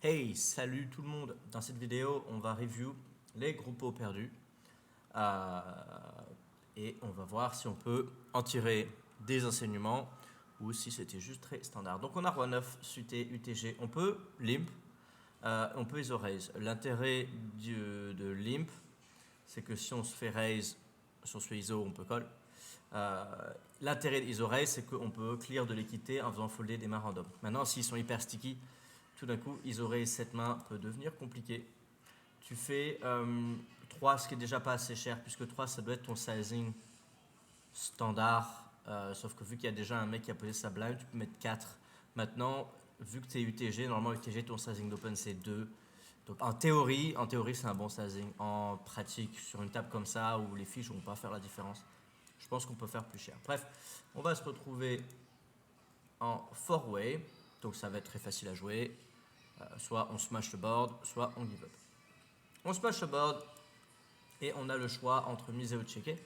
Hey, salut tout le monde! Dans cette vidéo, on va review les groupos perdus euh, et on va voir si on peut en tirer des enseignements ou si c'était juste très standard. Donc on a roi 9, suité, UTG, on peut limp, on peut ISO raise. L'intérêt de limp, c'est que si on se fait raise, si on se fait ISO, on peut call. L'intérêt d'ISO raise, c'est qu'on peut clear de l'équité en faisant folder des mains random. Maintenant, s'ils sont hyper sticky, tout d'un coup, ISO raise cette main peut devenir compliqué. Tu fais 3, ce qui est déjà pas assez cher, puisque 3, ça doit être ton sizing standard. Sauf que vu qu'il y a déjà un mec qui a posé sa blind, tu peux mettre 4. Maintenant, vu que tu es UTG, normalement UTG, ton sizing d'open c'est 2. Donc en théorie c'est un bon sizing. En pratique, sur une table comme ça, où les fiches ne vont pas faire la différence, je pense qu'on peut faire plus cher. Bref, on va se retrouver en 4-way. Donc ça va être très facile à jouer. Soit on smash le board, soit on give up. On smash le board et on a le choix entre miser ou checker.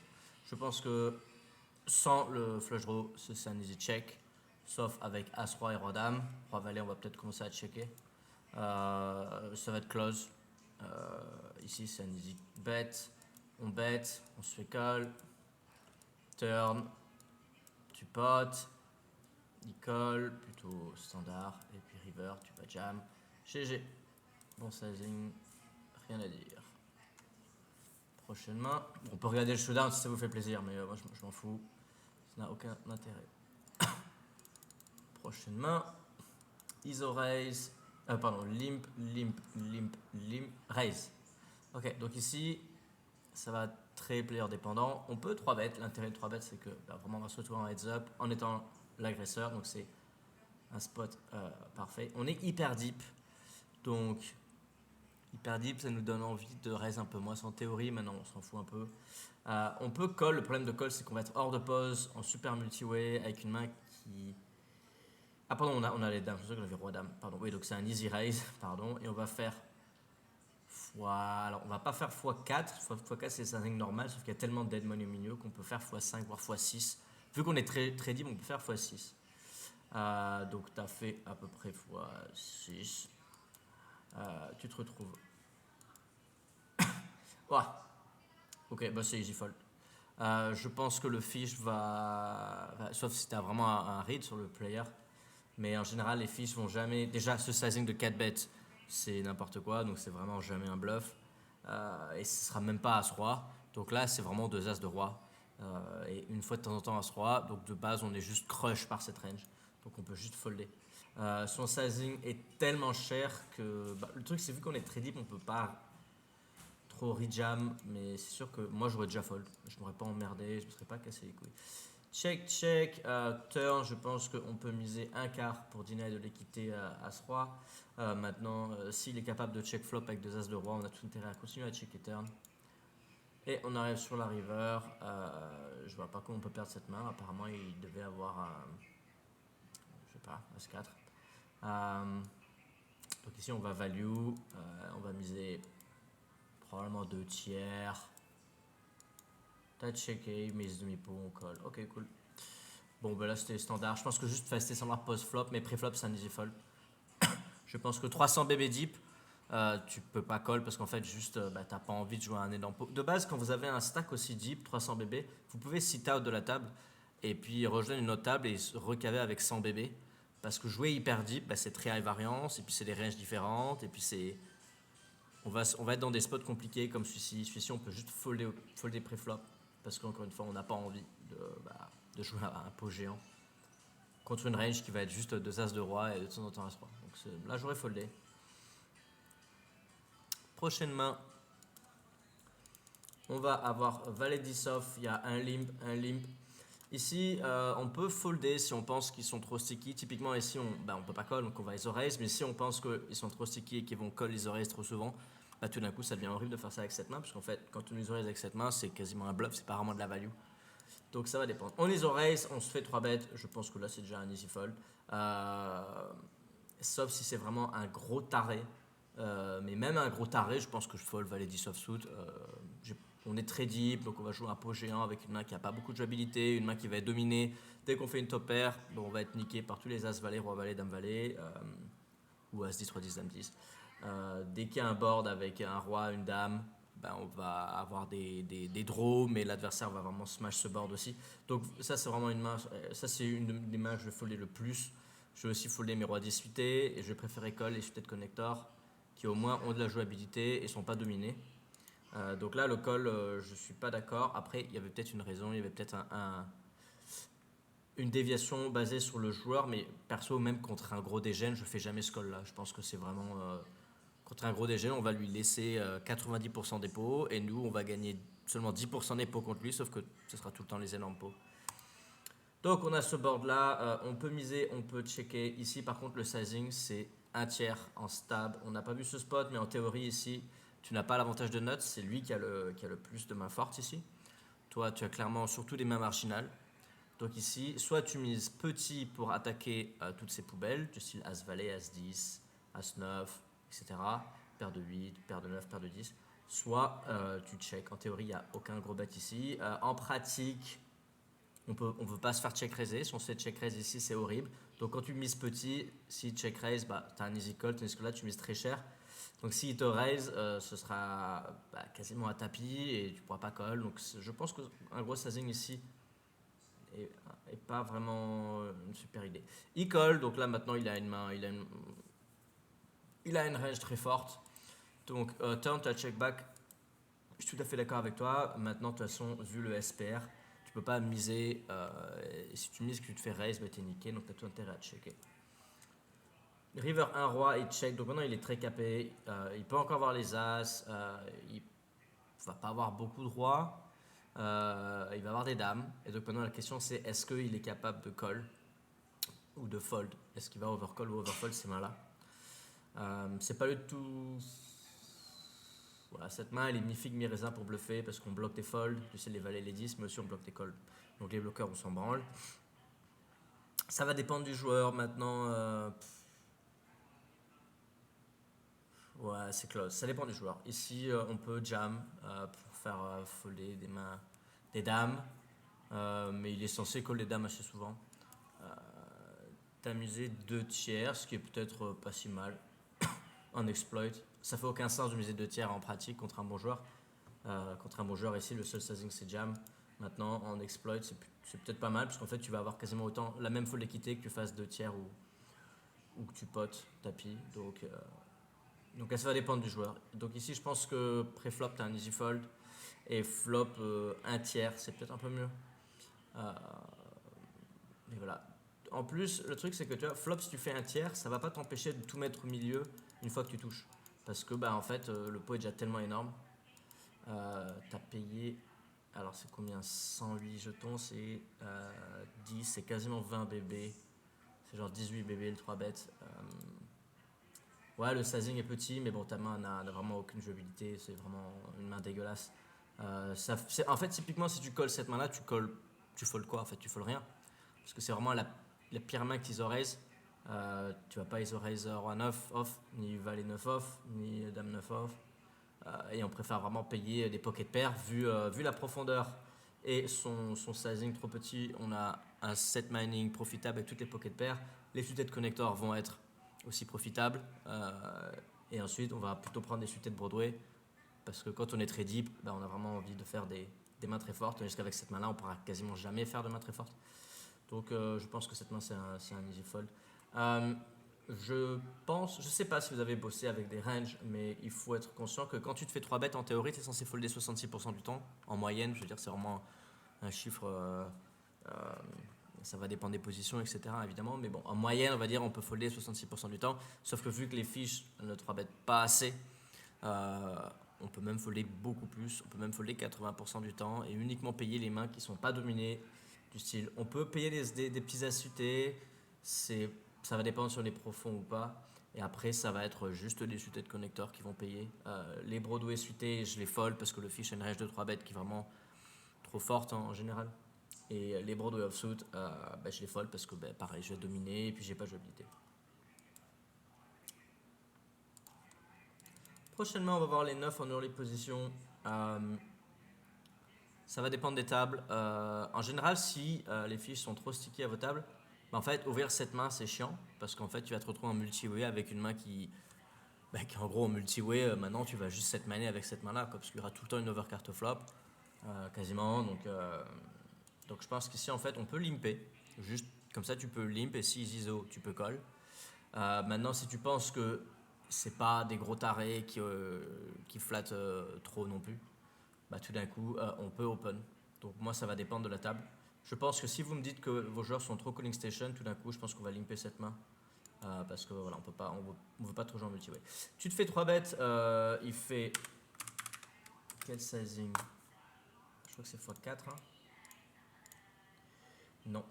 Je pense que sans le flush draw, c'est un easy check, sauf avec As-Roi et Roi-Dame. Roi-Valet, on va peut-être commencer à checker. Ça va être close. Ici, c'est un easy bet. On bet, on se fait call. Turn, tu potes. Il call, plutôt standard. Et puis river, tu vas jam. GG. Bon sizing, rien à dire. Prochaine main. On peut regarder le showdown si ça vous fait plaisir, mais moi je m'en fous. Ça n'a aucun intérêt. Prochaine main. ISO raise. Pardon, limp, limp, limp, limp, raise. Ok, donc ici, ça va être très player dépendant. On peut 3 bet. L'intérêt de 3 bet, c'est que vraiment on va se retrouver en heads up en étant l'agresseur. Donc c'est un spot parfait. On est hyper deep. Donc hyper deep, ça nous donne envie de raise un peu moins. En théorie, maintenant on s'en fout un peu. On peut call. Le problème de call, c'est qu'on va être hors de pause en super multi-way avec une main qui. Ah, pardon, on a les dames. Je suis sûr qu'on avait roi-dame. Pardon, oui, donc c'est un easy raise. Pardon, et on va faire alors on va pas faire x4. x4, c'est un signe normal, sauf qu'il y a tellement de dead money au milieu qu'on peut faire x5, voire x6. Vu qu'on est très deep, on peut faire x6. Donc tu as fait à peu près x6. Tu te retrouves. Ouais. Ok, bah c'est easy fold. Je pense que le fish sauf si tu as vraiment un read sur le player. Mais en général, les fiches vont jamais. Déjà, ce sizing de 4 bêtes, c'est n'importe quoi, donc c'est vraiment jamais un bluff. Et ce sera même pas As-Roi. Donc là, c'est vraiment 2 As de Roi. Et une fois de temps en temps As-Roi. Donc de base, on est juste crush par cette range. Donc on peut juste folder. Son sizing est tellement cher que. Le truc, c'est vu qu'on est très deep, on peut pas trop rejam. Mais c'est sûr que moi, j'aurais déjà fold. Je m'aurais pas emmerdé, je me serais pas cassé les couilles. Check, check, turn, je pense qu'on peut miser un quart pour dîner de l'équité à As-Roi. Maintenant, s'il est capable de check flop avec 2 As de Roi, on a tout intérêt à continuer à checker turn. Et on arrive sur la river. Je vois pas comment on peut perdre cette main. Apparemment, il devait avoir un. Je sais pas, As-4. Donc ici, on va value. On va miser probablement 2 tiers. T'as checké, mise demi-pot, on colle. Ok, cool. Bon, ben là c'était standard. Je pense que juste c'était standard post-flop, mais pré-flop c'est un easy fold. Je pense que 300 bébés deep, tu peux pas call parce qu'en fait, juste t'as pas envie de jouer un énorme pot. De base, quand vous avez un stack aussi deep, 300 bébés, vous pouvez sit out de la table et puis rejoindre une autre table et se recaver avec 100 bébés. Parce que jouer hyper deep, c'est très high variance et puis c'est des ranges différentes et puis c'est. On va être dans des spots compliqués comme celui-ci. Celui-ci, on peut juste folder pré-flop parce qu'encore une fois, on n'a pas envie de jouer à un pot géant contre une range qui va être juste 2 As de Roi et de temps en temps As-Roi. Donc là, j'aurais foldé. Prochaine main, on va avoir Valet 10 off, il y a un limp, un limp. Ici, on peut folder si on pense qu'ils sont trop sticky. Typiquement, ici, on peut pas call, donc on va ISO raise. Mais si on pense qu'ils sont trop sticky et qu'ils vont call ISO raise trop souvent, tout d'un coup, ça devient horrible de faire ça avec cette main. Parce qu'en fait, quand on ISO raise avec cette main, c'est quasiment un bluff, c'est pas vraiment de la value. Donc ça va dépendre. On ISO raise, on se fait 3 bêtes. Je pense que là, c'est déjà un easy fold. Sauf si c'est vraiment un gros taré. Mais même un gros taré, je pense que je fold Valet 10 offsuit. On est très deep, donc on va jouer un pot géant avec une main qui n'a pas beaucoup de jouabilité, une main qui va être dominée. Dès qu'on fait une top pair, on va être niqué par tous les As Valet, Roi Valet, Dame Valet. ou As-10, Roi-10, Dame-10. Dès qu'il y a un board avec un roi, une dame, ben on va avoir des draws, mais l'adversaire va vraiment smash ce board aussi. Donc ça c'est vraiment une main, ça c'est une des mains que je vais folder le plus. Je vais aussi folder mes rois 10 suités, et je vais préférer call les suités de connector, qui au moins ont de la jouabilité et sont pas dominés. Donc là le call, je suis pas d'accord. Après il y avait peut-être une raison, il y avait peut-être une déviation basée sur le joueur, mais perso, même contre un gros dégène, je fais jamais ce call là. Je pense que c'est vraiment. Contre un gros dégène, on va lui laisser 90% des pots, et nous, on va gagner seulement 10% des pots contre lui, sauf que ce sera tout le temps les énormes pots. Donc, on a ce board là, on peut miser, on peut checker. Ici, par contre, le sizing, c'est un tiers en stab. On n'a pas vu ce spot, mais en théorie, ici, tu n'as pas l'avantage de nuts, c'est lui qui a le plus de mains fortes ici. Toi, tu as clairement surtout des mains marginales. Donc ici, soit tu mises petit pour attaquer toutes ces poubelles, du style As-Valet, As-10, As-9, etc. Paire de 8, paire de 9, paire de 10. Soit tu check. En théorie, il n'y a aucun gros bet ici. En pratique, on ne veut pas se faire check raiser. Si on se fait check raise ici, c'est horrible. Donc quand tu mises petit, si check raise, bah, tu as un easy call, tandis que là, tu mises très cher. Donc s'il te raise, ce sera quasiment à tapis et tu ne pourras pas call. Donc je pense qu'un gros sizing ici et pas vraiment une super idée. Il colle, donc là maintenant il a une main, il a une range très forte. Donc turn, tu as check back. Je suis tout à fait d'accord avec toi. Maintenant, de toute façon, vu le SPR, tu peux pas miser. Et si tu mises que tu te fais raise, bah, t'es niqué, donc tu as tout intérêt à checker. River 1 roi, il check, donc maintenant il est très capé. Il peut encore avoir les as. Il va pas avoir beaucoup de rois. Il va avoir des dames. Et donc maintenant la question c'est est-ce qu'il est capable de call ou de fold? Est-ce qu'il va overcall ou overfold ces mains-là? C'est pas le tout. Voilà, cette main elle est mi-figue mi-raisin pour bluffer parce qu'on bloque tes folds, tu sais les valets les 10, mais aussi on bloque tes calls. Donc les bloqueurs on s'en branle. Ça va dépendre du joueur maintenant. Ouais, c'est close. Ça dépend du joueur. Ici, on peut jam pour faire folder des mains, des dames. Mais il est censé call les dames assez souvent. T'as misé 2 tiers, ce qui est peut-être pas si mal en exploit. Ça fait aucun sens de miser 2 tiers en pratique contre un bon joueur. Contre un bon joueur ici, le seul sizing c'est jam. Maintenant, en exploit, c'est peut-être pas mal parce qu'en fait, tu vas avoir quasiment autant la même fold équité que tu fasses 2 tiers ou que tu potes tapis. Donc ça va dépendre du joueur. Donc ici, je pense que pré-flop, tu as un easy fold. Et flop, un tiers, c'est peut-être un peu mieux. Mais voilà. En plus, le truc, c'est que tu vois, flop, si tu fais un tiers, ça va pas t'empêcher de tout mettre au milieu une fois que tu touches. Parce que, bah, en fait, le pot est déjà tellement énorme. T'as payé. Alors, c'est combien? 108 jetons, c'est 10, c'est quasiment 20 bébés. C'est genre 18 bébés, le 3 bêtes. Ouais, le sizing est petit, mais bon, ta main n'a vraiment aucune jouabilité. C'est vraiment une main dégueulasse. En fait, typiquement, si tu colles cette main-là, tu folles quoi? En fait, tu folles rien. Parce que c'est vraiment la pire main qu'ils auraient. Tu vas pas ISO-raise roi 9 off, ni valet 9 off, ni dame 9 off. Et on préfère vraiment payer des pocket pairs. Vu la profondeur et son sizing trop petit, on a un set mining profitable avec toutes les pocket pairs. Les suités de connectors vont être aussi profitables. Et ensuite, on va plutôt prendre des suités de Broadway. Parce que quand on est très deep, bah, on a vraiment envie de faire des mains très fortes. Tandis qu'avec cette main-là, on pourra quasiment jamais faire de mains très fortes. Donc je pense que cette main c'est un easy fold. Je sais pas si vous avez bossé avec des ranges, mais il faut être conscient que quand tu te fais 3 bêtes, en théorie, tu es censé folder 66% du temps, en moyenne. Je veux dire, c'est vraiment un chiffre. Ça va dépendre des positions, etc. évidemment, mais bon, en moyenne, on va dire, on peut folder 66% du temps. Sauf que vu que les fiches ne 3 bêtes pas assez, on peut même folder beaucoup plus. On peut même folder 80% du temps et uniquement payer les mains qui sont pas dominées. Du style, on peut payer des petits assutés, ça va dépendre si on est profond ou pas. Et après, ça va être juste les suités de connecteurs qui vont payer. Les Broadway suités, je les fold parce que le fish a une range de 3 bêtes qui est vraiment trop forte en général. Et les Broadway offsuit, je les fold parce que pareil, je vais dominer et puis j'ai pas de jouabilité. Prochainement, on va voir les 9 en early position. Ça va dépendre des tables. En général, si les fiches sont trop sticky à vos tables, Bah, en fait, ouvrir cette main, c'est chiant, parce qu'en fait, tu vas te retrouver en multi-way avec une main qui en gros, en multi-way, maintenant, tu vas juste cette maner avec cette main-là, quoi, parce qu'il y aura tout le temps une overcard flop, quasiment. Donc, je pense qu'ici, en fait, on peut limper. Juste comme ça, tu peux limp, et si ISO, tu peux call. Maintenant, si tu penses que c'est pas des gros tarés qui flattent trop non plus, bah, tout d'un coup, on peut open. Donc, moi, ça va dépendre de la table. Je pense que si vous me dites que vos joueurs sont trop calling station, tout d'un coup, je pense qu'on va limper cette main. Parce que voilà, on veut pas trop jouer en multi-way. Tu te fais 3 bêtes, il fait. Quel sizing? Je crois que c'est x4. Hein. Non.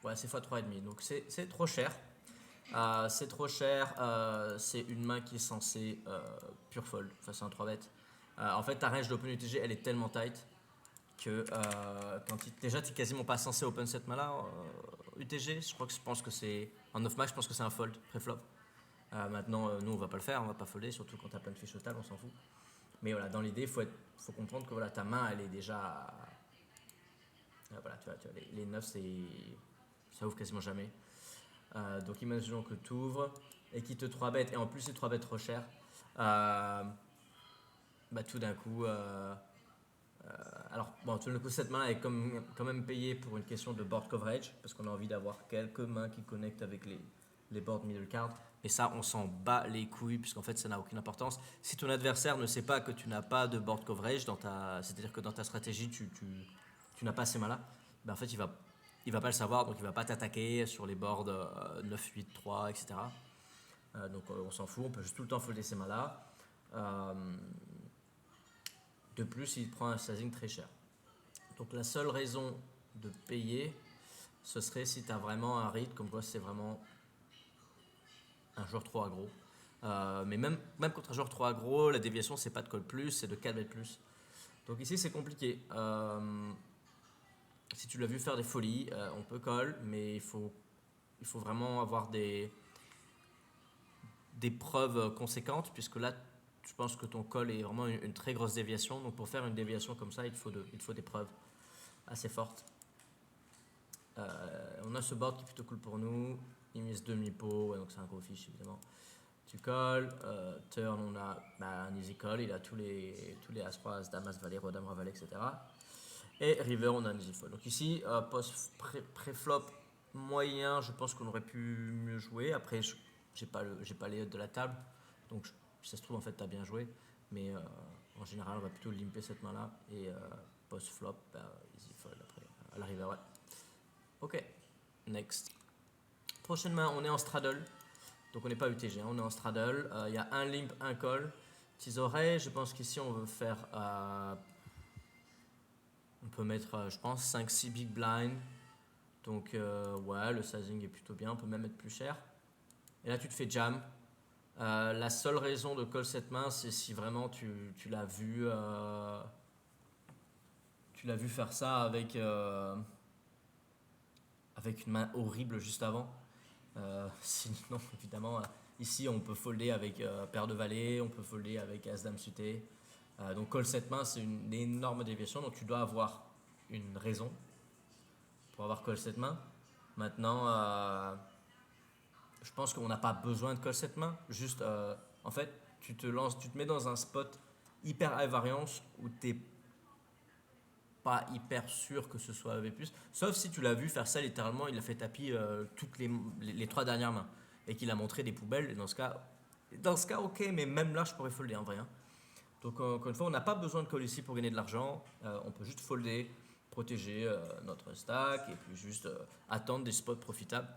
Ouais, c'est x3,5. Donc c'est trop cher. C'est trop cher. C'est une main qui est censée pure fold. Enfin, c'est un 3 bêtes. En fait, ta range d'open UTG, elle est tellement tight que déjà, tu n'es quasiment pas censé open cette main-là. UTG, je pense que c'est. En off-match, je pense que c'est un fold, pré-flop. Maintenant, nous, on va pas le faire, on va pas folder, surtout quand tu as plein de fiches au table, on s'en fout. Mais voilà, dans l'idée, il faut comprendre que voilà, ta main, elle est déjà. Voilà, tu vois, les 9, ça ouvre quasiment jamais. Donc, imaginons que tu ouvres et qu'il te 3 bêtes, et en plus, c'est 3 bêtes trop cher. Bah, tout d'un coup. Alors, bon, tout d'un coup, cette main est quand même payée pour une question de board coverage, parce qu'on a envie d'avoir quelques mains qui connectent avec les boards middle card. Et ça, on s'en bat les couilles, puisqu'en fait, ça n'a aucune importance. Si ton adversaire ne sait pas que tu n'as pas de board coverage, c'est-à-dire que dans ta stratégie, tu n'as pas ces mains-là, ben en fait, il va pas le savoir, donc il va pas t'attaquer sur les boards 9, 8, 3, etc. Donc on s'en fout, on peut juste tout le temps folder ces mains-là. De plus, il prend un sizing très cher. Donc la seule raison de payer, ce serait si tu as vraiment un read, comme quoi c'est vraiment un joueur trop aggro. Mais même contre un joueur trop aggro, la déviation c'est pas de call plus, c'est de 4 bet plus. Donc ici c'est compliqué. Si tu l'as vu faire des folies, on peut call, mais il faut vraiment avoir des preuves conséquentes, puisque là je pense que ton call est vraiment une très grosse déviation. Donc pour faire une déviation comme ça, il te faut des preuves assez fortes. On a ce board qui est plutôt cool pour nous. Il mise demi-pot, ouais, donc c'est un gros fiche évidemment. Tu calls, turn, on a un easy call, il a tous les As-Roi, As-Dame, As-Valet, Roi-Dame, Roi-Valet, etc. Et river, on a un easy fold. Donc ici, post pré-flop moyen, je pense qu'on aurait pu mieux jouer. Après, j'ai pas les odds de la table, donc si ça se trouve, en fait, tu as bien joué. Mais en général, on va plutôt limper cette main-là. Et post-flop, easy fold après, à la river, ouais. Ok, next. Prochaine main, on est en straddle. Donc on n'est pas UTG, hein, on est en straddle. Il y a un limp, un call. Petits oreilles, je pense qu'ici on veut faire. On peut mettre, je pense, 5-6 big blind. Donc ouais, le sizing est plutôt bien. On peut même mettre plus cher. Et là tu te fais jam. La seule raison de call cette main, c'est si vraiment tu l'as vu. Tu l'as vu faire ça avec une main horrible juste avant. Sinon, évidemment, ici on peut folder avec paire de valet, on peut folder avec As-Dame suité. Donc call cette main, c'est une énorme déviation, donc tu dois avoir une raison pour avoir call cette main. Maintenant, je pense qu'on n'a pas besoin de call cette main. Juste, en fait, tu te mets dans un spot hyper high variance où tu n'es pas hyper sûr que ce soit EV+, sauf si tu l'as vu faire ça littéralement, il a fait tapis toutes les 3 dernières mains et qu'il a montré des poubelles. Et dans ce cas, ok, mais même là, je pourrais folder en vrai. Hein. Donc, encore une fois, on n'a pas besoin de call ici pour gagner de l'argent. On peut juste folder, protéger notre stack et puis juste attendre des spots profitables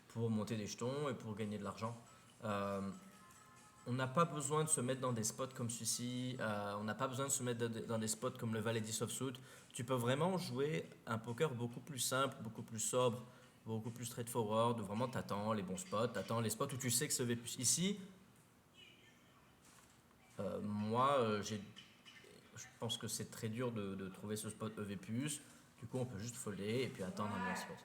pour monter des jetons et pour gagner de l'argent. On n'a pas besoin de se mettre dans des spots comme celui-ci, on n'a pas besoin de se mettre dans des spots comme le Valet 10 offsuit. Tu peux vraiment jouer un poker beaucoup plus simple, beaucoup plus sobre, beaucoup plus straightforward, où vraiment t'attends les bons spots, t'attends les spots où tu sais que c'est EV+. Ici, moi, je pense que c'est très dur de trouver ce spot EV+. Du coup, on peut juste folder et puis attendre un bon spot.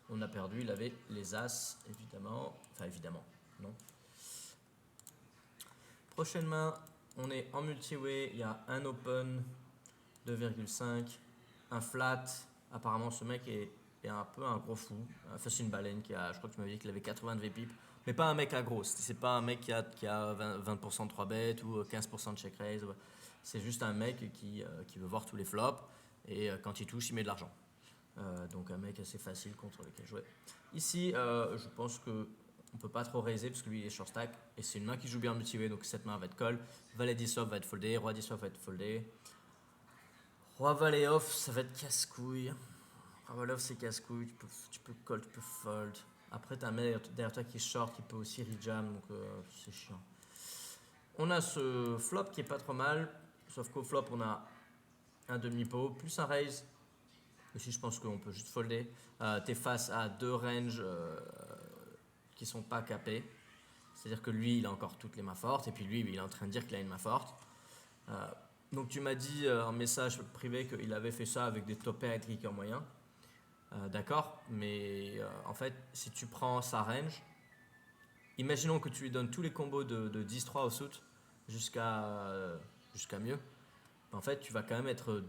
On a perdu, il avait les As, évidemment. Enfin, évidemment, non. Prochaine main, on est en multi-way, il y a un open 2,5, un flat Apparemment, ce mec est un peu un gros fou. Enfin, c'est une baleine je crois que tu m'avais dit qu'il avait 80 de V-pip. Mais pas un mec aggro. C'est pas un mec qui a 20% de 3 bêtes ou 15% de check raise. C'est juste un mec qui veut voir tous les flops. Et quand il touche, il met de l'argent. Donc un mec assez facile contre lequel jouer. Ici, je pense que on peut pas trop raiser parce que lui il est short stack et c'est une main qui joue bien multi-way, donc cette main va être call. Valet 10 off va être foldé, roi 10 off va être foldé. Roi valet off, ça va être casse-couille. Roi valet off c'est casse-couille, tu peux call, tu peux fold. Après t'as un mec derrière toi qui est short, qui peut aussi rejam, donc c'est chiant. On a ce flop qui est pas trop mal, sauf qu'au flop on a un demi-pot plus un raise. Ici, je pense qu'on peut juste folder. T'es face à deux ranges qui sont pas capés. C'est-à-dire que lui, il a encore toutes les mains fortes. Et puis lui, il est en train de dire qu'il a une main forte. Donc tu m'as dit en message privé qu'il avait fait ça avec des top pairs et trickers moyens. D'accord. Mais en fait, si tu prends sa range, imaginons que tu lui donnes tous les combos de 10-3 au suit jusqu'à mieux. En fait, tu vas quand même être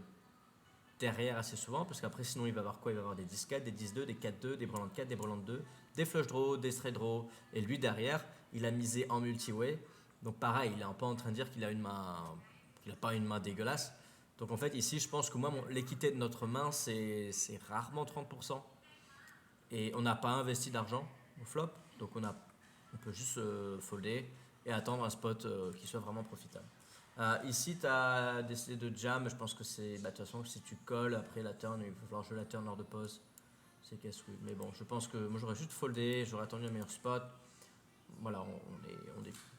derrière assez souvent parce qu'après sinon il va avoir quoi? Il va avoir des 10-4, des 10-2, des 4-2, des brelans de 4, des brelans de 2, des flush draw, des straight draw et lui derrière il a misé en multi-way, donc pareil il est un peu en train de dire qu'il a pas une main dégueulasse. Donc en fait ici je pense que moi l'équité de notre main c'est rarement 30% et on n'a pas investi d'argent au flop, donc on peut juste folder et attendre un spot qui soit vraiment profitable. Ici, tu as décidé de jam. Je pense que c'est. Bah, de toute façon, si tu colles après la turn, il va falloir jouer la turn hors de pause. C'est casse-couille. Mais bon, je pense que moi j'aurais juste foldé. J'aurais attendu un meilleur spot. Voilà,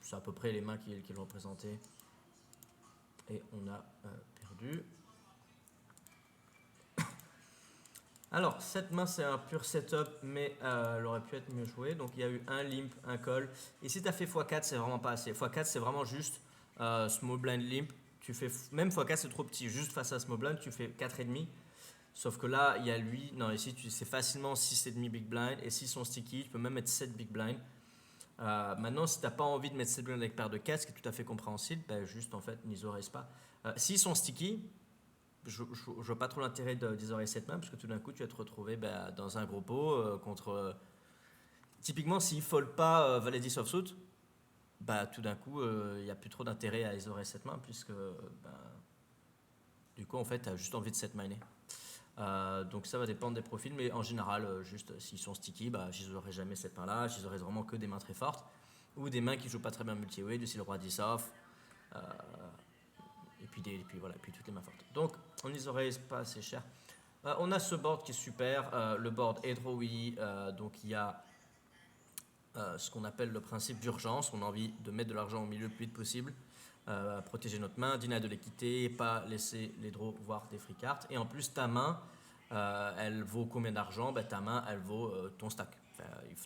c'est à peu près les mains qui le représentaient. Et on a perdu. Alors, cette main, c'est un pur setup, mais elle aurait pu être mieux jouée. Donc, il y a eu un limp, un call. Et si tu as fait x4, c'est vraiment pas assez. x4, c'est vraiment juste small blind limp. Tu fais, même x4, c'est trop petit. Juste face à small blind, tu fais 4,5. Sauf que là, il y a lui. Non, ici, c'est facilement 6,5 big blind. Et s'ils sont sticky, tu peux même mettre 7 big blind. Maintenant, si tu n'as pas envie de mettre 7 blind avec paire de 4, ce qui est tout à fait compréhensible, ben, juste en fait, n'is pas. S'ils sont sticky, je vois pas trop l'intérêt d'isorer cette main parce que tout d'un coup tu vas te retrouver dans un gros pot contre. Typiquement, s'il fold pas valet 10 offsuit, tout d'un coup il n'y a plus trop d'intérêt à isorer cette main puisque du coup en fait tu as juste envie de set miner. Donc ça va dépendre des profils, mais en général, juste s'ils sont sticky, j'isorerai jamais cette main là, j'isorerai vraiment que des mains très fortes ou des mains qui jouent pas très bien multi-way, du style roi 10 off. Et puis voilà, puis toutes les mains fortes. Donc, on isorise pas assez cher. On a ce board qui est super. Le board est drawy. Donc, il y a ce qu'on appelle le principe d'urgence. On a envie de mettre de l'argent au milieu le plus vite possible. Protéger notre main, dîner de l'équité, et pas laisser les draws voire des free cards. Et en plus, ta main, elle vaut combien d'argent? Ta main, elle vaut ton stack. Tu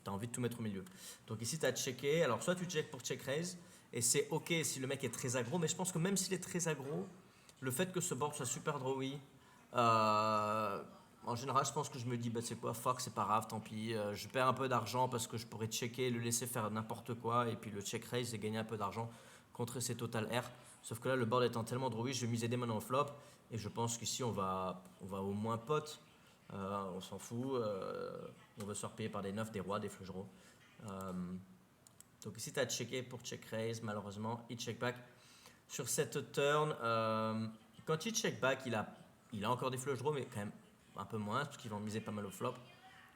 as envie de tout mettre au milieu. Donc ici, tu as checké. Alors, soit tu check pour check raise. Et c'est ok si le mec est très aggro, mais je pense que même s'il est très aggro, le fait que ce board soit super drawy, en général, je pense que je me dis, c'est quoi, fuck, c'est pas grave, tant pis. Je perds un peu d'argent parce que je pourrais checker, le laisser faire n'importe quoi, et puis le check raise et gagner un peu d'argent contre ses total R. Sauf que là, le board étant tellement drawy, je vais miser dès maintenant au flop, et je pense qu'ici, on va au moins pot. On s'en fout. On veut se faire payer par des 9, des rois, des flush draws. Donc ici, tu as checké pour check raise, malheureusement, il check back. Sur cette turn, quand il check back, il a encore des flush draws, mais quand même un peu moins, parce qu'il va en miser pas mal au flop.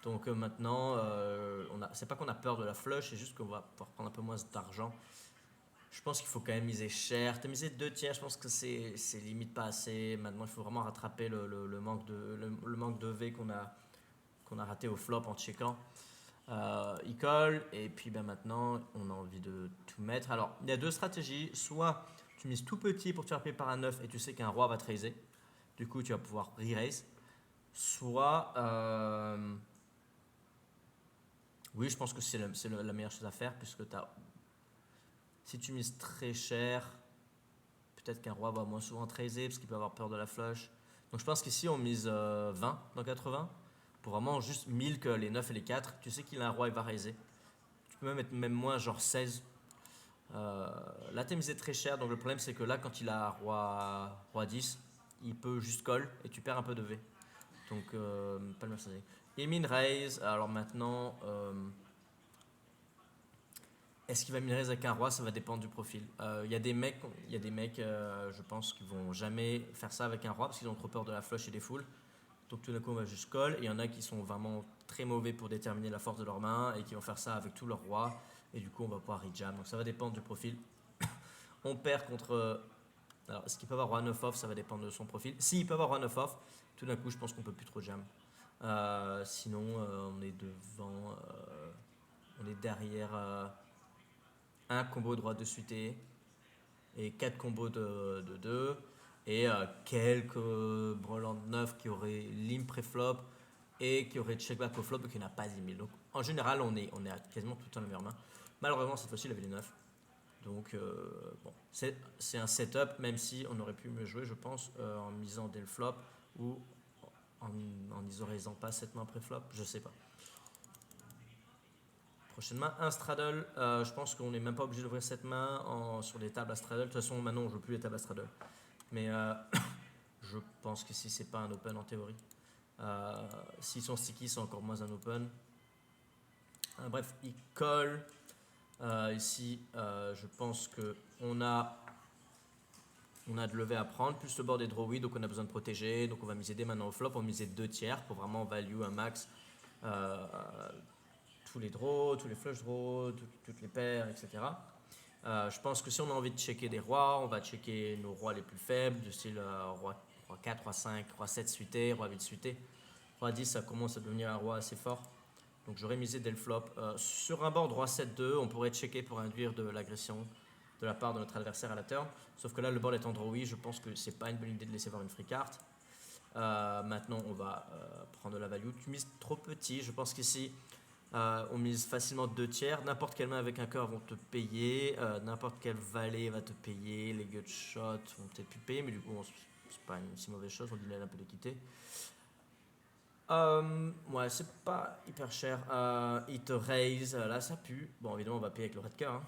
Donc maintenant, c'est pas qu'on a peur de la flush, c'est juste qu'on va pouvoir prendre un peu moins d'argent. Je pense qu'il faut quand même miser cher. Tu as misé 2 tiers, je pense que c'est limite pas assez. Maintenant, il faut vraiment rattraper le manque de V qu'on a raté au flop en checkant. Il colle et puis maintenant on a envie de tout mettre. Alors il y a 2 stratégies, soit tu mises tout petit pour te faire payer par un 9 et tu sais qu'un roi va te raiser, du coup tu vas pouvoir re-raise, soit oui, je pense que c'est la meilleure chose à faire puisque si tu mises très cher, peut-être qu'un roi va moins souvent te raiser parce qu'il peut avoir peur de la flush. Donc je pense qu'ici on mise 20 dans 80 pour vraiment juste 1000 que les 9 et les 4. Tu sais qu'il a un roi, il va raiser. Tu peux même être moins genre 16. Là, t'es misé très cher. Donc le problème, c'est que là, quand il a roi 10, il peut juste call et tu perds un peu de V. Donc, pas le mercenaire. Il min raise. Alors maintenant, est-ce qu'il va min raise avec un roi? Ça va dépendre du profil. Il y a des mecs, je pense, qui vont jamais faire ça avec un roi parce qu'ils ont trop peur de la flush et des foules. Donc tout d'un coup, on va juste call. Et il y en a qui sont vraiment très mauvais pour déterminer la force de leur main et qui vont faire ça avec tout leur roi. Et du coup, on va pouvoir rejam. Donc ça va dépendre du profil. On perd contre. Alors, est-ce qu'il peut avoir roi 9 off? Ça va dépendre de son profil. S'il peut avoir roi 9 off, tout d'un coup, je pense qu'on peut plus trop jam. Sinon, on est devant. On est derrière un combo de roi de suité et 4 combos de 2. Et quelques brelan 9 qui auraient lim pré-flop et qui auraient check back au flop et qui n'a pas 10 000. Donc en général, on est quasiment tout le temps la meilleure main. Malheureusement, cette fois-ci, il avait les 9. Donc, bon, c'est un setup, même si on aurait pu mieux jouer, je pense, en misant dès le flop ou en isorisant pas cette main pré-flop, je sais pas. Prochaine main, un straddle. Je pense qu'on n'est même pas obligé d'ouvrir cette main sur des tables à straddle. De toute façon, maintenant, on ne joue plus les tables à straddle. Mais je pense qu'ici, c'est pas un open en théorie. S'ils sont sticky, c'est encore moins un open. Bref, il colle. Ici, je pense qu'on a de lever à prendre, plus le board est drawy, donc on a besoin de protéger. Donc on va miser dès maintenant au flop, on va miser 2 tiers pour vraiment value un max tous les draws, tous les flush draws, toutes les paires, etc. Je pense que si on a envie de checker des rois, on va checker nos rois les plus faibles, du style roi 4, roi 5, roi 7 suité, roi 8 suité. Roi 10, ça commence à devenir un roi assez fort. Donc j'aurais misé dès le flop. Sur un board roi 7-2, on pourrait checker pour induire de l'agression de la part de notre adversaire à la turn. Sauf que là, le board étant drawy, je pense que c'est pas une bonne idée de laisser voir une free carte. Maintenant, on va prendre de la value. Tu mises trop petit. Je pense qu'ici, on mise facilement 2 tiers. N'importe quelle main avec un cœur vont te payer. N'importe quel valet va te payer. Les gut shots vont peut-être plus payer, mais du coup, c'est pas une si mauvaise chose. On dit un peu d'équité. Ouais, c'est pas hyper cher. Il te raise, là ça pue. Bon, évidemment, on va payer avec le red cœur. Hein.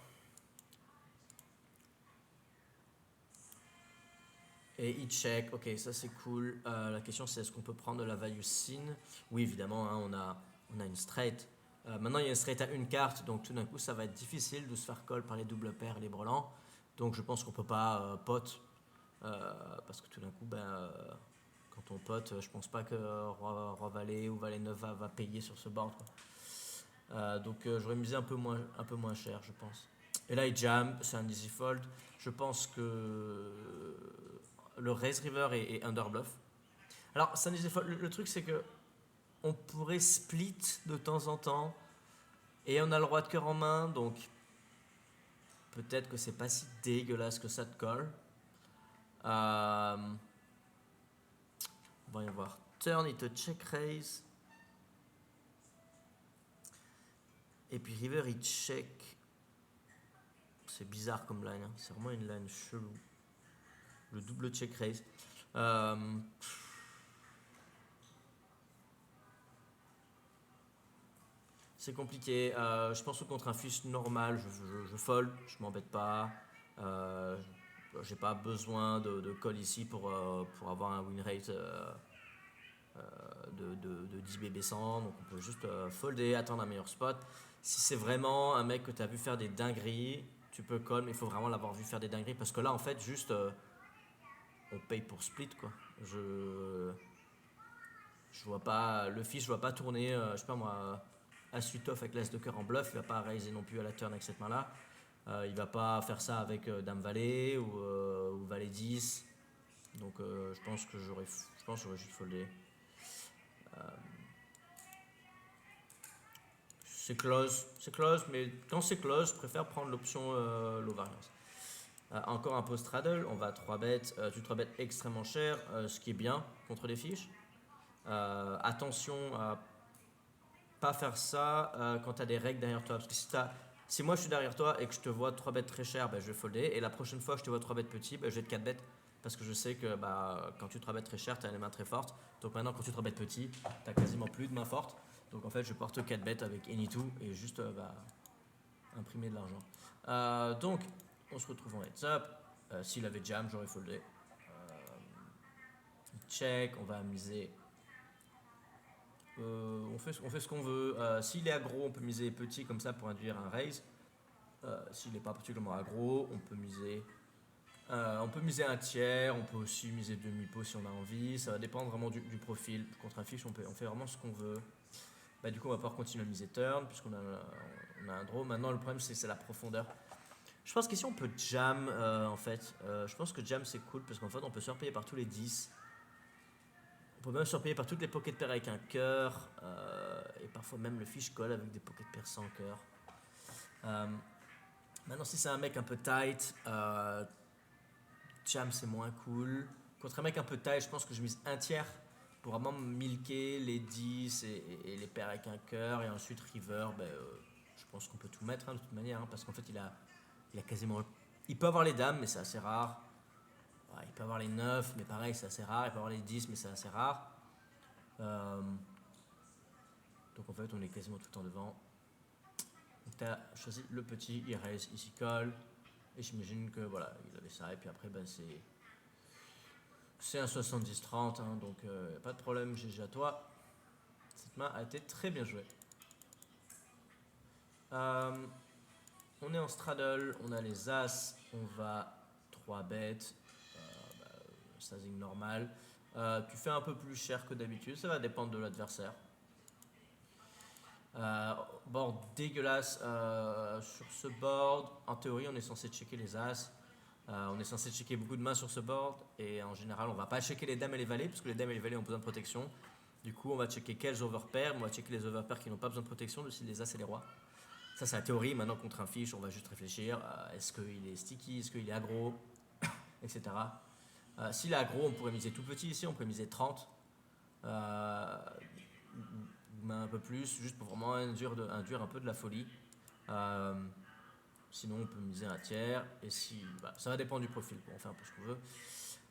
Et il check, ok, ça c'est cool. La question c'est est-ce qu'on peut prendre de la value sin? Oui, évidemment, hein, on a une straight. Maintenant, il y a une straight à une carte, donc tout d'un coup, ça va être difficile de se faire call par les doubles paires et les brelans. Donc je pense qu'on peut pas pot. Parce que tout d'un coup, quand on pote, je pense pas que roi valet ou valet 9 va payer sur ce board. Donc j'aurais misé un peu moins cher, je pense. Et là, il jam, c'est un easy fold. Je pense que le raise river est under bluff. Alors, c'est un easy fold. Le truc, c'est que on pourrait split de temps en temps. Et on a le roi de cœur en main, donc peut-être que c'est pas si dégueulasse que ça de call. On va y voir. Turn, il te check raise. Et puis river, il check. C'est bizarre comme line, hein. C'est vraiment une line chelou. Le double check raise. C'est compliqué. Je pense que contre un fish normal, je fold, je m'embête pas. J'ai pas besoin de call ici pour avoir un win rate de 10 BB 100. Donc on peut juste folder, attendre un meilleur spot. Si c'est vraiment un mec que tu as vu faire des dingueries, tu peux call, mais il faut vraiment l'avoir vu faire des dingueries. Parce que là, en fait, juste on paye pour split, quoi. Je vois pas, le fish, je vois pas tourner, je sais pas moi, à suite off avec l'as de cœur en bluff, il va pas raiser non plus à la turn avec cette main là. Il va pas faire ça avec dame valet ou valet 10. Donc je pense que j'aurais juste foldé. C'est close, mais quand c'est close, je préfère prendre l'option low variance. Encore un post straddle, on va 3 bet, tu 3 bet extrêmement cher, ce qui est bien contre les fiches. Attention à pas faire ça quand tu as des règles derrière toi. Parce que si moi je suis derrière toi et que je te vois 3 bêtes très cher, je vais folder. Et la prochaine fois que je te vois 3 bêtes petits, je vais te 4 bêtes. Parce que je sais que quand tu 3 bêtes très cher, tu as les mains très fortes. Donc maintenant, quand tu 3 bêtes petits, tu as quasiment plus de mains fortes. Donc en fait, je porte 4 bêtes avec Any2 et juste imprimer de l'argent. Donc, on se retrouve en heads up. S'il avait jam, j'aurais foldé. Check, on va miser on fait ce qu'on veut. S'il est aggro, on peut miser petit comme ça pour induire un raise. S'il n'est pas particulièrement aggro, on peut miser un tiers, on peut aussi miser demi-pot si on a envie. Ça va dépendre vraiment du profil. Contre un fish, on fait vraiment ce qu'on veut. Bah, du coup, on va pouvoir continuer à miser turn puisqu'on a un draw. Maintenant, le problème, c'est la profondeur. Je pense qu'ici, on peut jam en fait. Je pense que jam, c'est cool parce qu'en fait, on peut surpayer par tous les 10. On peut même surpayer par toutes les pocket pairs avec un cœur. Et parfois, même le fish call avec des pocket pairs sans cœur. Maintenant, si c'est un mec un peu tight, jam c'est moins cool. Contre un mec un peu tight, je pense que je mise un tiers pour vraiment milquer les 10 et les paires avec un cœur. Et ensuite, river, je pense qu'on peut tout mettre de toute manière. Parce qu'en fait, il a quasiment. Il peut avoir les dames, mais c'est assez rare. Ouais, il peut avoir les 9, mais pareil, c'est assez rare. Il peut avoir les 10, mais c'est assez rare. Donc en fait, on est quasiment tout le temps devant. Donc tu as choisi le petit, il raise, ici colle. Et j'imagine que voilà, il avait ça. Et puis après, c'est un 70-30, hein, donc pas de problème, GG à toi. Cette main a été très bien jouée. On est en straddle, on a les as, on va 3 bêtes, sizing normal. Tu fais un peu plus cher que d'habitude, ça va dépendre de l'adversaire. Board dégueulasse sur ce board. En théorie, on est censé checker les as. On est censé checker beaucoup de mains sur ce board. Et en général, on va pas checker les dames et les valets, parce que les dames et les valets ont besoin de protection. Du coup, on va checker quels overpairs. On va checker les overpairs qui n'ont pas besoin de protection, aussi les as et les rois. Ça, c'est la théorie. Maintenant, contre un fish, on va juste réfléchir. Est-ce qu'il est sticky? Est-ce qu'il est aggro? Etc. S'il est aggro, on pourrait miser tout petit ici. On pourrait miser 30. Un peu plus, juste pour vraiment induire un peu de la folie. Sinon, on peut miser un tiers. Et si, ça va dépendre du profil. On fait un peu ce qu'on veut.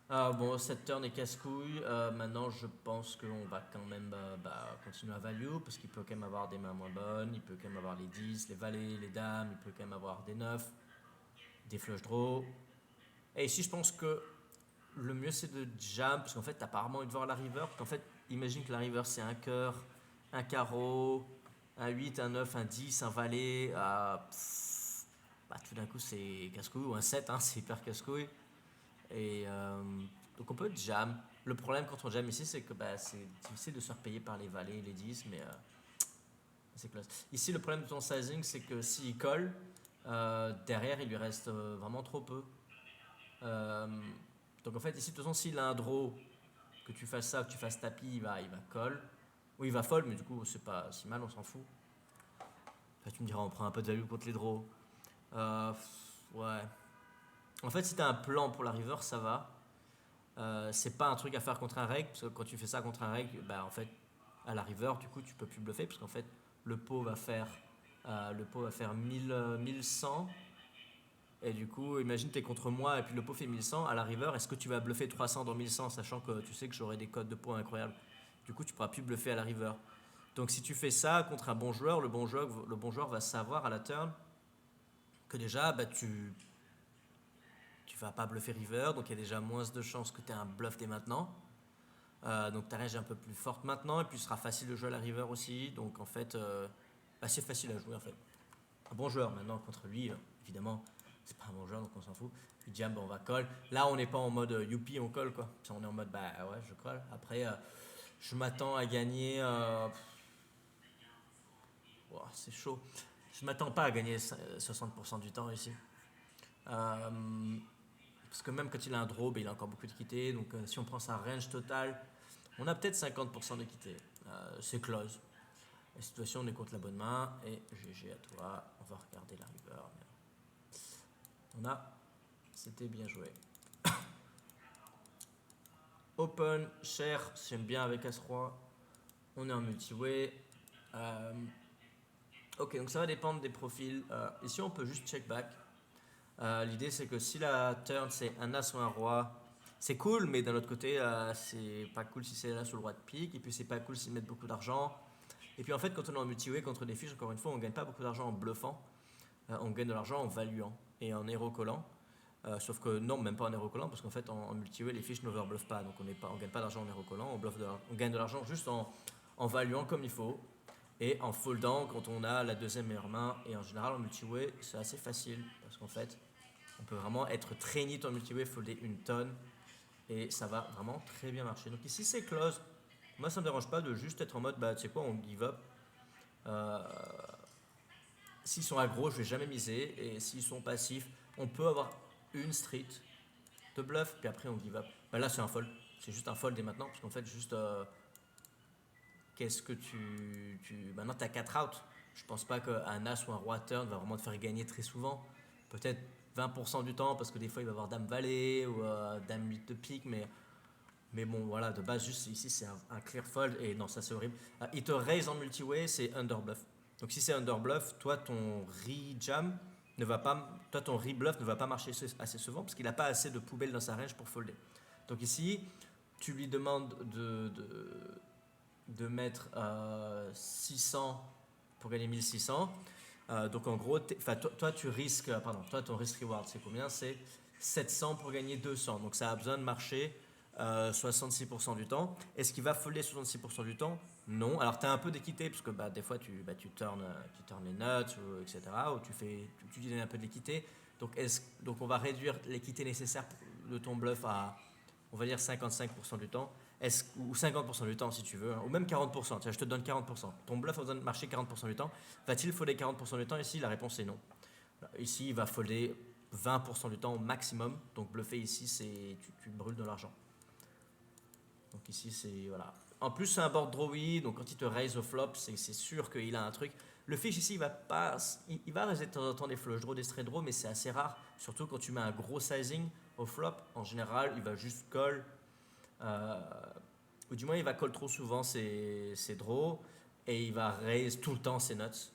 Bon, cette turn est casse-couille. Maintenant, je pense qu'on va quand même continuer à value parce qu'il peut quand même avoir des mains moins bonnes. Il peut quand même avoir les 10, les valets, les dames. Il peut quand même avoir des 9, des flush draw. Et ici, je pense que le mieux, c'est de jam parce qu'en fait, t'as pas vraiment envie de voir la river. En fait, imagine que la river, c'est un cœur, un carreau, un 8, un 9, un 10, un valet. Tout d'un coup, c'est casse-couille. Ou un 7, hein, c'est hyper casse-couille. Et donc, on peut jam. Le problème quand on jam ici, c'est que c'est difficile de se faire payer par les valets et les 10, mais c'est classe. Ici, le problème de ton sizing, c'est que s'il colle, derrière, il lui reste vraiment trop peu. Donc, en fait, ici, de toute façon, s'il a un draw, que tu fasses ça, que tu fasses tapis, il va call. Oui, il va fold, mais du coup, c'est pas si mal, on s'en fout. Enfin, tu me diras, on prend un peu de value contre les draws. Ouais. En fait, si tu as un plan pour la river, ça va. C'est pas un truc à faire contre un reg, parce que quand tu fais ça contre un reg, en fait, à la river, du coup, tu peux plus bluffer, parce qu'en fait, le pot va faire 1100. Et du coup, imagine tu es contre moi et puis le pot fait 1100. À la river, est-ce que tu vas bluffer 300 dans 1100, sachant que tu sais que j'aurai des codes de points incroyables? Du coup, tu pourras plus bluffer à la river. Donc si tu fais ça contre un bon joueur, le bon joueur va savoir à la turn que déjà, tu vas pas bluffer river, donc il y a déjà moins de chances que tu aies un bluff dès maintenant. Donc ta range est un peu plus forte maintenant, et puis ce sera facile de jouer à la river aussi. Donc en fait, assez facile à jouer en fait. Un bon joueur maintenant contre lui, évidemment, c'est pas un bon joueur donc on s'en fout. Il jam, on va call. Là on n'est pas en mode youpi, on colle quoi. On est en mode ouais, je colle. Après, je m'attends à gagner. C'est chaud. Je m'attends pas à gagner 60% du temps ici. Parce que même quand il a un draw, il a encore beaucoup d'équité. Donc si on prend sa range totale, on a peut-être 50% d'équité. C'est close. La situation, on est contre la bonne main. Et GG à toi. On va regarder la river. C'était bien joué. Open, cher, j'aime bien avec As-Roi. On est en multi-way. Ok, donc ça va dépendre des profils. Ici, on peut juste check back. L'idée, c'est que si la turn, c'est un As ou un Roi, c'est cool, mais d'un autre côté, c'est pas cool si c'est l'As ou le Roi de pique. Et puis, c'est pas cool s'ils mettent beaucoup d'argent. Et puis, en fait, quand on est en multi-way contre des fiches, encore une fois, on gagne pas beaucoup d'argent en bluffant. On gagne de l'argent en valuant et en héros collant. Sauf que non, même pas en héros collant, parce qu'en fait, en multi-way, les fiches n'overbluffent pas. Donc, on gagne pas d'argent en héros collant, on gagne de l'argent juste en en valuant comme il faut et en foldant quand on a la deuxième meilleure main. Et en général, en multi-way, c'est assez facile parce qu'en fait, on peut vraiment être très neat en multi-way, folder une tonne et ça va vraiment très bien marcher. Donc ici, c'est close. Moi, ça me dérange pas de juste être en mode, bah, tu sais quoi, on give up. Euh, S'ils sont aggro, je vais jamais miser. Et s'ils sont passifs, on peut avoir une street de bluff, puis après on give up. Bah là, c'est un fold. C'est juste un fold dès maintenant, parce qu'en fait, juste. Qu'est-ce que Maintenant, tu as 4 outs. Je pense pas qu'un as ou un roi turn va vraiment te faire gagner très souvent. Peut-être 20% du temps, parce que des fois, il va avoir dame valet ou dame 8 de pique, mais bon, voilà, de base, juste ici, c'est un clear fold, et non, ça c'est horrible. Il te raise en multi-way, c'est underbluff. Donc si c'est underbluff, toi, ton re-jam ne va pas, toi, ton re-bluff ne va pas marcher assez souvent, parce qu'il n'a pas assez de poubelles dans sa range pour folder. Donc ici, tu lui demandes de mettre 600 pour gagner 1600. Donc en gros, toi tu risques, pardon, toi ton risk reward c'est combien? C'est 700 pour gagner 200. Donc ça a besoin de marcher 66% du temps. Est-ce qu'il va folder 66% du temps? Non. Alors tu as un peu d'équité parce que des fois tu turns les nuts, etc. Ou tu donnes un peu de l'équité. Donc on va réduire l'équité nécessaire de ton bluff à, on va dire 55% du temps. Ou 50% du temps si tu veux, hein, ou même 40%, tiens, je te donne 40%. Ton bluff a besoin de marcher 40% du temps. Va-t-il folder 40% du temps? Ici, la réponse est non. Ici, il va folder 20% du temps au maximum. Donc bluffer ici, tu brûles de l'argent. Donc ici, c'est voilà. En plus, c'est un board drawy, donc quand il te raise au flop, c'est sûr qu'il a un truc. Le fish ici, il va raiser de temps en temps des flush draws, des straight draws, mais c'est assez rare. Surtout quand tu mets un gros sizing au flop. En général, il va juste call. Ou du moins il va call trop souvent ses draws et il va raise tout le temps ses nuts.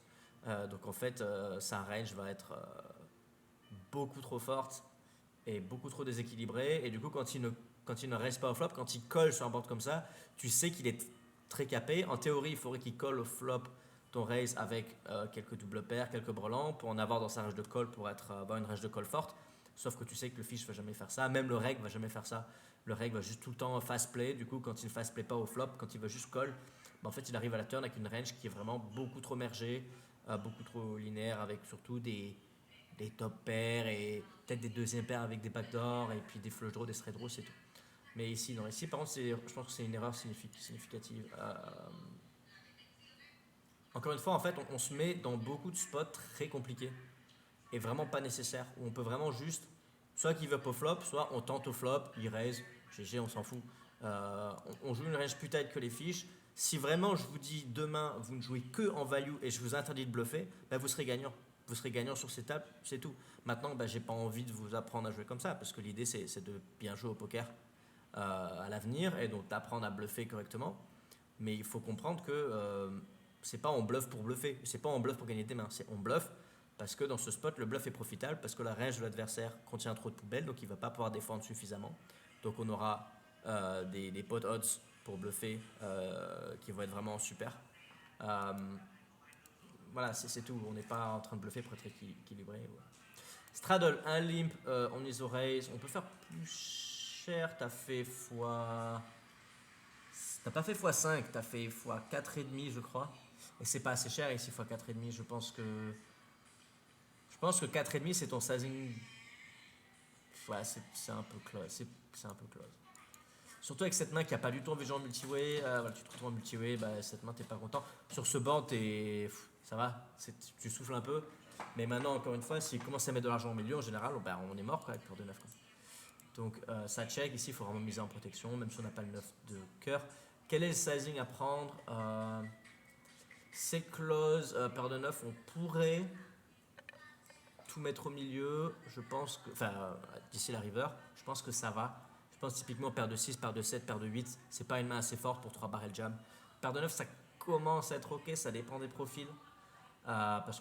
Donc en fait, sa range va être beaucoup trop forte et beaucoup trop déséquilibrée. Et du coup, quand il ne raise pas au flop, quand il colle sur un board comme ça, tu sais qu'il est très capé. En théorie, il faudrait qu'il colle au flop ton raise avec quelques double pairs, quelques brelans pour en avoir dans sa range de call pour avoir une range de call forte. Sauf que tu sais que le fish va jamais faire ça, même le reg va jamais faire ça. Le reg va juste tout le temps fast play. Du coup, quand il ne fast play pas au flop, quand il va juste call, en fait, il arrive à la turn avec une range qui est vraiment beaucoup trop mergée, beaucoup trop linéaire, avec surtout des top pairs et peut-être des deuxièmes paires avec des backdoors et puis des flush draws, des straight draws, c'est tout. Mais ici, non. Ici, par contre, je pense que c'est une erreur significative. Encore une fois, en fait, on se met dans beaucoup de spots très compliqués et vraiment pas nécessaires, où on peut vraiment juste, soit qu'il veut au flop, soit on tente au flop, il raise, GG, on s'en fout. On joue une range plus tight que les fiches. Si vraiment je vous dis demain, vous ne jouez que en value et je vous interdis de bluffer, vous serez gagnant. Vous serez gagnant sur ces tables, c'est tout. Maintenant, j'ai pas envie de vous apprendre à jouer comme ça, parce que l'idée c'est de bien jouer au poker à l'avenir et donc d'apprendre à bluffer correctement. Mais il faut comprendre que c'est pas on bluffe pour bluffer, c'est pas on bluffe pour gagner des mains, c'est on bluffe parce que dans ce spot, le bluff est profitable, parce que la range de l'adversaire contient trop de poubelles, donc il ne va pas pouvoir défendre suffisamment. Donc on aura des pot odds pour bluffer qui vont être vraiment super. Voilà, c'est tout. On n'est pas en train de bluffer pour être équilibré. Ouais. Straddle, un limp, on ISO raise. On peut faire plus cher. T'as fait fois. T'as pas fait x5, t'as fait x4,5 je crois. Et c'est pas assez cher ici x4,5. Je pense que 4,5 c'est ton sizing. Ouais, c'est un peu close. C'est un peu close. Surtout avec cette main qui a pas du tout envie de jouer en multiway. Voilà, tu te retrouves en multiway, cette main t'es pas content. Sur ce banc, ça va, tu souffles un peu. Mais maintenant, encore une fois, s'il commence à mettre de l'argent au milieu, en général, on est mort quoi, avec pure de 9. Quoi. Donc ça check. Ici, il faut vraiment miser en protection, même si on n'a pas le 9 de cœur. Quel est le sizing à prendre C'est close, paire de 9, on pourrait tout mettre au milieu. Je pense que, d'ici la river, je pense que ça va. Je pense typiquement paire de 6, paire de 7, paire de 8, c'est pas une main assez forte pour 3 barrels jam. Paire de 9, ça commence à être ok, ça dépend des profils. Parce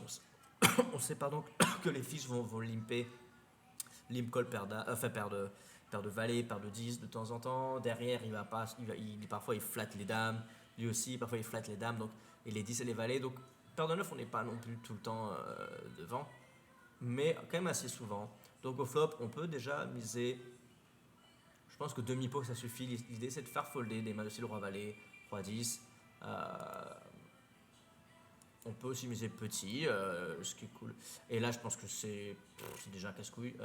qu'on sait pardon, que les fiches vont limper. Limp call paire de valet, paire de 10 de temps en temps. Derrière, parfois il flatte les dames. Lui aussi, parfois il flatte les dames. Donc, et les 10 et les valets. Donc, paire de 9, on n'est pas non plus tout le temps devant. Mais quand même assez souvent. Donc au flop, on peut déjà miser. Je pense que demi-pot ça suffit. L'idée c'est de faire folder des mains de style roi valet, roi 10. On peut aussi miser petit, ce qui est cool. Et là, je pense que c'est déjà casse-couille.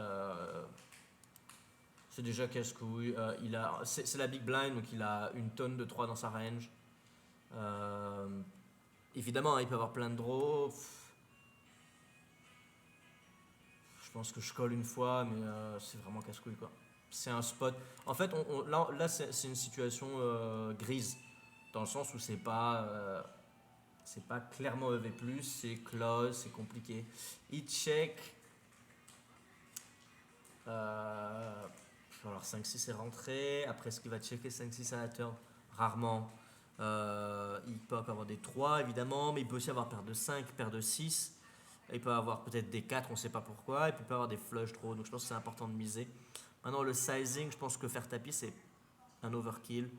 C'est déjà casse-couille. C'est la big blind, donc il a une tonne de 3 dans sa range. Évidemment, il peut avoir plein de draws. Je pense que je colle une fois, mais c'est vraiment casse-couille, quoi. C'est un spot. En fait, là c'est une situation grise, dans le sens où c'est pas clairement EV+, c'est close, c'est compliqué. Il check. Alors 5-6 est rentré. Après, est-ce qu'il va checker 5-6 à la turn? Rarement. Il peut avoir des 3 évidemment, mais il peut aussi avoir paire de 5, paire de 6. Il peut avoir peut-être des 4, on ne sait pas pourquoi. Et puis il peut avoir des flush draws. Donc je pense que c'est important de miser. Maintenant, le sizing, je pense que faire tapis, c'est un overkill.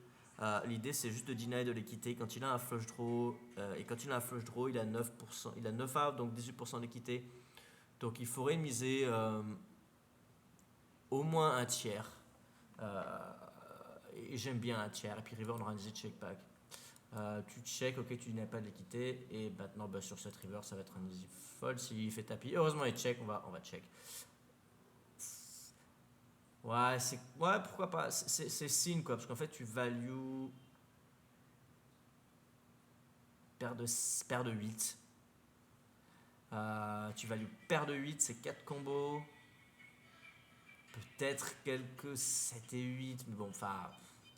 L'idée, c'est juste de deny de l'équité. Quand il a un flush draw, et quand il a un flush draw, il a 9%, il a 9 out, donc 18% d'équité. Donc il faudrait miser au moins un tiers. Et j'aime bien un tiers. Et puis river, on aura un easy check back. Tu check, ok, tu n'as pas de l'équité. Et maintenant, sur cette river, ça va être un easy fold s'il fait tapis. Heureusement, il check, on va check. Ouais, pourquoi pas. C'est signe, quoi. Parce qu'en fait, tu value paire de 8. Tu values paire de 8, c'est 4 combos. Peut-être quelques 7 et 8. Mais bon, enfin,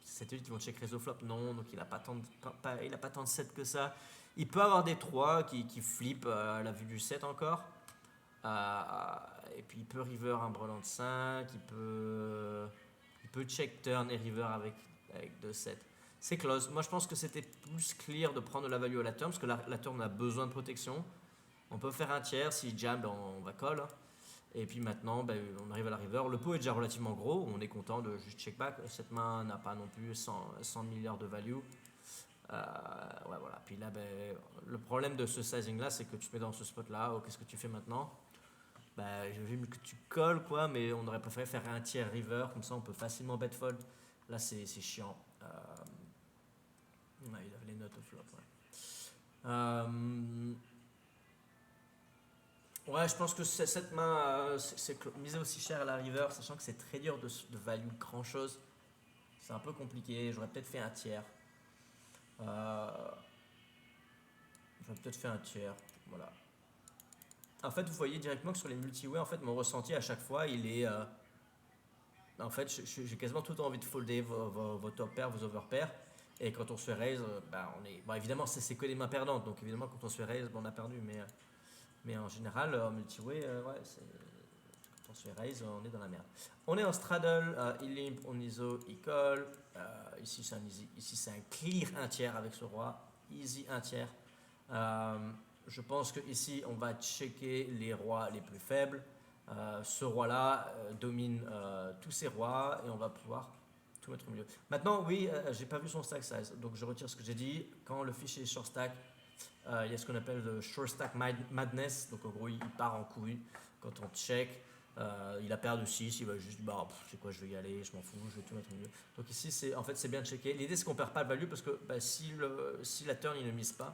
7 et 8 ils vont check réseau flop. Non, donc il n'a pas tant de 7 que ça. Il peut avoir des 3 qui flippent à la vue du 7 encore. Et puis il peut river un brelan de 5. Il peut check turn et river avec 2-7. C'est close. Moi je pense que c'était plus clear de prendre la value à la turn parce que la turn a besoin de protection. On peut faire un tiers. S'il jam, on va call. Et puis maintenant, on arrive à la river. Le pot est déjà relativement gros. On est content de juste check back. Cette main n'a pas non plus 100 milliards de value. Ouais, voilà. Puis là, le problème de ce sizing là, c'est que tu te mets dans ce spot là. Oh, qu'est-ce que tu fais maintenant? J'ai vu que tu colles, quoi, mais on aurait préféré faire un tiers river. Comme ça, on peut facilement bet fold. Là, c'est chiant. Il avait les notes au flop. Ouais, je pense que cette main, c'est miser aussi cher à la river, sachant que c'est très dur de value grand chose. C'est un peu compliqué. J'aurais peut-être fait un tiers. Voilà. En fait, vous voyez directement que sur les multi-way, en fait, mon ressenti à chaque fois, il est. En fait, j'ai quasiment tout le temps envie de folder vos top pairs, vos over pairs. Et quand on se fait raise, on est. Bon, évidemment, c'est que des mains perdantes. Donc, évidemment, quand on se fait raise, on a perdu. Mais en général, en multi-way, ouais, quand on se fait raise, on est dans la merde. On est en straddle, il limp, on ISO, il colle. Ici, c'est un easy. Ici, c'est un clear un tiers avec ce roi. Easy un tiers. Je pense que ici, on va checker les rois les plus faibles. Ce roi-là domine tous ces rois et on va pouvoir tout mettre au milieu. Maintenant, oui, j'ai pas vu son stack size, donc je retire ce que j'ai dit. Quand le fichier est short stack, il y a ce qu'on appelle le short stack madness, donc en gros, il part en couille. Quand on check, il a perdu 6, il va juste, c'est quoi, je vais y aller, je m'en fous, je vais tout mettre au milieu. Donc ici, c'est bien checké. L'idée, c'est qu'on perd pas de value parce que si la turn, il ne mise pas,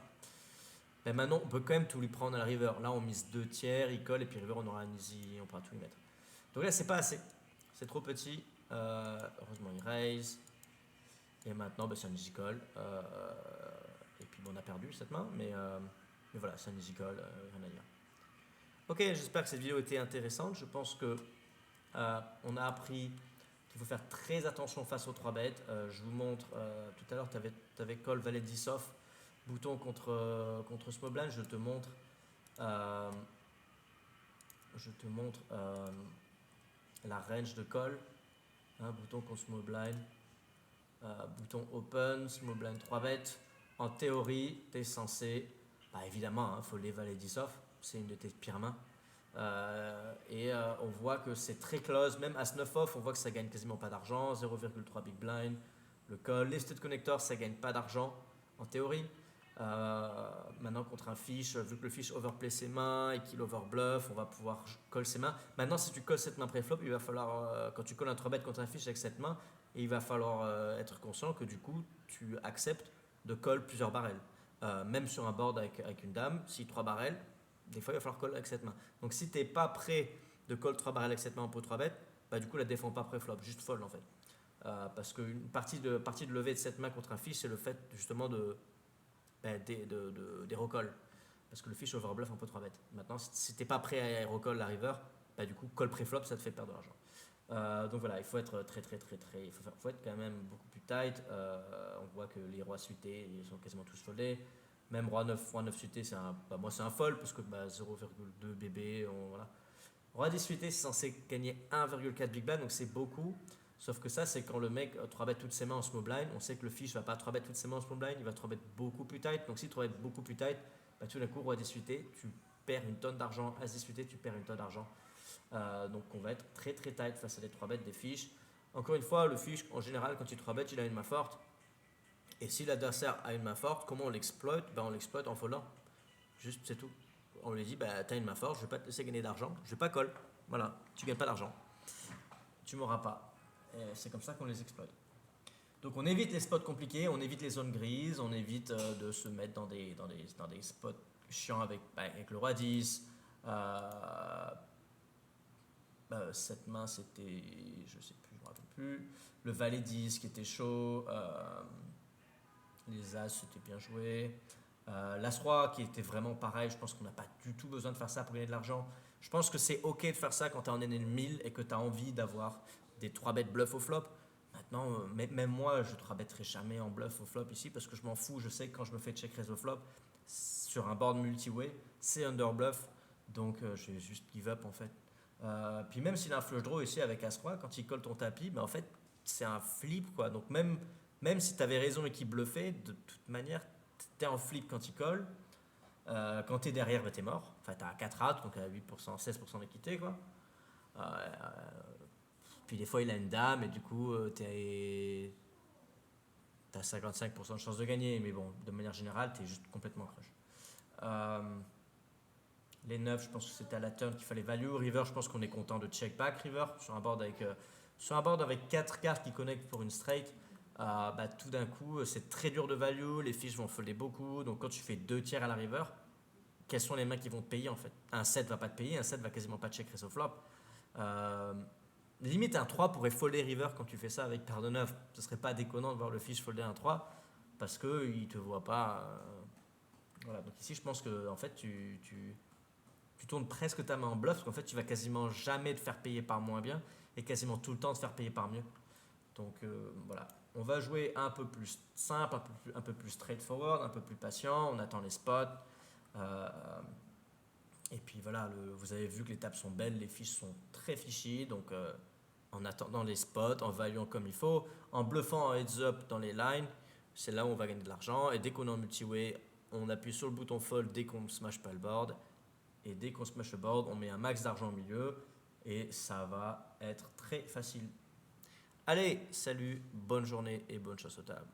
maintenant, on peut quand même tout lui prendre à la river. Là, on mise 2 tiers, il colle, et puis river, on aura un easy, on pourra tout lui mettre. Donc là, c'est pas assez. C'est trop petit. Heureusement, il raise. Et maintenant, c'est un easy call. Et puis, on a perdu cette main, mais voilà, c'est un easy call, rien à dire. Ok, j'espère que cette vidéo était intéressante. Je pense que on a appris qu'il faut faire très attention face aux 3 bêtes. Je vous montre, tout à l'heure, tu avais call valet 10 off. Bouton contre small blind, je te montre la range de call. Bouton contre small blind, bouton open, small blind 3 bêtes. En théorie, tu es censé, évidemment, faut les valet 10 off, c'est une de tes pires mains. On voit que c'est très close, même as 9 off, on voit que ça gagne quasiment pas d'argent, 0,3 big blind. Le call, listed connector, ça gagne pas d'argent en théorie. Maintenant contre un fish, vu que le fish overplay ses mains et qu'il overbluff, on va pouvoir call ses mains. Maintenant, si tu colles cette main pré-flop, il va falloir, quand tu colles un 3-bet contre un fish avec cette main, il va falloir être conscient que du coup tu acceptes de call plusieurs barrels. Même sur un board avec une dame, si 3 barrels, des fois il va falloir call avec cette main. Donc si tu n'es pas prêt de call 3 barrels avec cette main en pot 3 bêtes, bah, du coup la défend pas pré-flop, juste fold en fait. Parce qu'une partie de levée de cette main contre un fiche, c'est le fait justement des recalls. Parce que le fiche overbluff un peu 3 bêtes. Maintenant, si t'es pas prêt à recall la river, bah, du coup, call pré-flop, ça te fait perdre de l'argent. Donc voilà, il faut être il faut être quand même beaucoup plus tight. On voit que les rois suités, ils sont quasiment tous foldés. Même roi 9 suité, moi c'est un fold parce que 0,2 BB, voilà. Roi 10 suité, c'est censé gagner 1,4 big blind, donc c'est beaucoup. Sauf que ça, c'est quand le mec 3-bet toutes ses mains en small blind. On sait que le fiche va pas 3-bet toutes ses mains en small blind, il va 3-bet beaucoup plus tight. Donc si 3-bet beaucoup plus tight, bah, tout d'un coup, roi 10 suité, tu perds une tonne d'argent. As 10 suité, tu perds une tonne d'argent. Donc on va être très tight face à des 3-bet des fiches. Encore une fois, le fiche, en général, quand il 3-bet, il a une main forte. Et si l'adversaire a une main forte, comment on l'exploite? On l'exploite en foldant. Juste, c'est tout. On lui dit, t'as une main forte, je vais pas te laisser gagner d'argent, je vais pas call. Voilà, tu gagnes pas d'argent. Tu m'auras pas. Et c'est comme ça qu'on les exploite. Donc on évite les spots compliqués, on évite les zones grises, on évite de se mettre dans des spots chiants avec le roi 10. Cette main c'était, je sais plus, je me rappelle plus. Le valet 10 qui était chaud. Les as c'était bien joué. L'As-Roi qui était vraiment pareil, je pense qu'on n'a pas du tout besoin de faire ça pour gagner de l'argent. Je pense que c'est ok de faire ça quand tu es en NL 1000 et que tu as envie d'avoir des 3 bêtes bluff au flop. Maintenant, même moi, je ne 3-betterai jamais en bluff au flop ici parce que je m'en fous. Je sais que quand je me fais check raise au flop sur un board multi-way, c'est under bluff. Donc, je vais juste give up en fait. Puis même s'il a un flush draw ici avec As-Roi, quand il colle ton tapis, en fait, c'est un flip quoi. Donc, même si tu avais raison et qu'il bluffait, de toute manière, tu es en flip quand il colle. Quand tu es derrière, tu es mort. Enfin, tu as 4 outs, donc à 8%, 16% d'équité quoi. Puis des fois, il a une dame et du coup, tu as 55% de chance de gagner. Mais bon, de manière générale, tu es juste complètement crush. Les 9, je pense que c'était à la turn qu'il fallait value. River, je pense qu'on est content de check back River sur un board avec 4 cartes qui connectent pour une straight. Tout d'un coup, c'est très dur de value. Les fiches vont folder beaucoup. Donc quand tu fais 2 tiers à la river, quelles sont les mains qui vont te payer en fait? Un 7 va pas te payer, un 7 va quasiment pas check raise au flop. Limite un 3 pourrait folder river quand tu fais ça avec paire de 9. Ce serait pas déconnant de voir le fiche folder un 3 parce qu'il te voit pas. Voilà, donc ici je pense que en fait tu tournes presque ta main en bluff parce qu'en fait tu vas quasiment jamais te faire payer par moins bien et quasiment tout le temps te faire payer par mieux. Donc voilà, on va jouer un peu plus simple, un peu plus straightforward, un peu plus patient, on attend les spots. Et puis voilà, vous avez vu que les tables sont belles, les fiches sont très fishy, donc en attendant les spots, en valuant comme il faut, en bluffant en heads up dans les lines, c'est là où on va gagner de l'argent. Et dès qu'on est en multi-way, on appuie sur le bouton fold dès qu'on ne smash pas le board. Et dès qu'on smash le board, on met un max d'argent au milieu et ça va être très facile. Allez, salut, bonne journée et bonne chance aux tables.